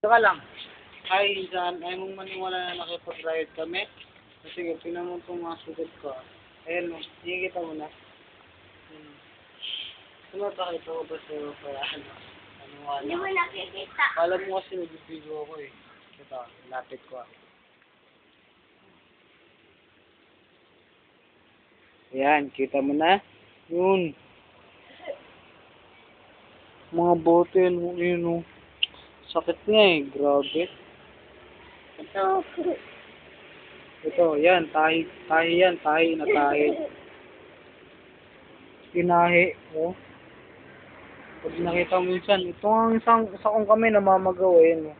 Saka lang. Ay, saan? Ayaw mong maniwala na nakipag-riot kami? Sige, tingnan mo itong mga sugat ko. Ayan mo. Nakikita mo na. Tumapakita ko ba sa'yo kaya ano? Maniwala. Hindi mo nakikita. Alam mo kasi nag-video ako eh. Ito, lapit ko ah. Ayan, kita mo na? Yun. Mga bote, yun oh. Sakit nga eh, grabe. Ito, yan, tahi yan, tahi na tahi. Tinahi, oh. Pag nakita mo minsan, ito ang isa kong kami namamagaw eh, no?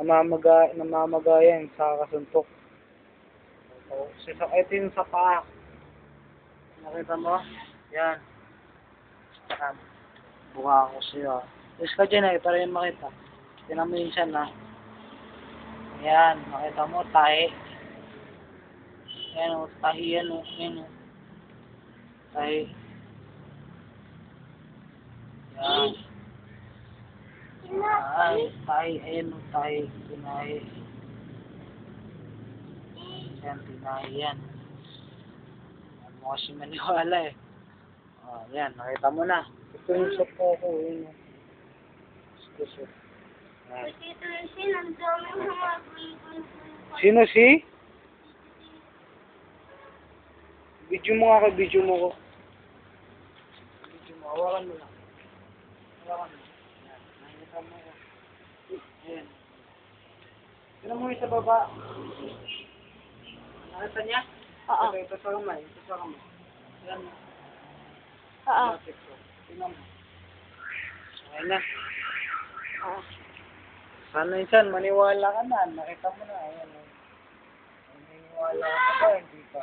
Namamaga yan sa kasuntok. Ito yung sa paa. Nakita mo? Yan. Buka ko siya. Tapos ka dyan eh, para yung makita. Tinan mo yun siya na. Ayan, makita mo, tahi. Ayan o, tahi yan o. Ayan o. Tahi. Ayan. Ay, tahi. Ayan o, tahi. Tinahi. Ayan, tinahi yan. Ayan mo kasi maniwala eh. O, ayan, nakita mo na. Ito yung sa po ko. Ayan o. Ito. Sino si? Video mo nga ako, video mo ko. Video mo, hawakan mo lang. Hawakan mo. Ayan, nakikita mo ko. Ayan. Tignan mo yung sa baba. Nakita niya? Oo. Ito sa kamay, ito sa kamay. Ayan mo. Oo. Tignan mo. Ayan na. Oo. Sana insan, maniwala ka na. Nakita mo na. Ayan. Maniwala ka pa, hindi pa.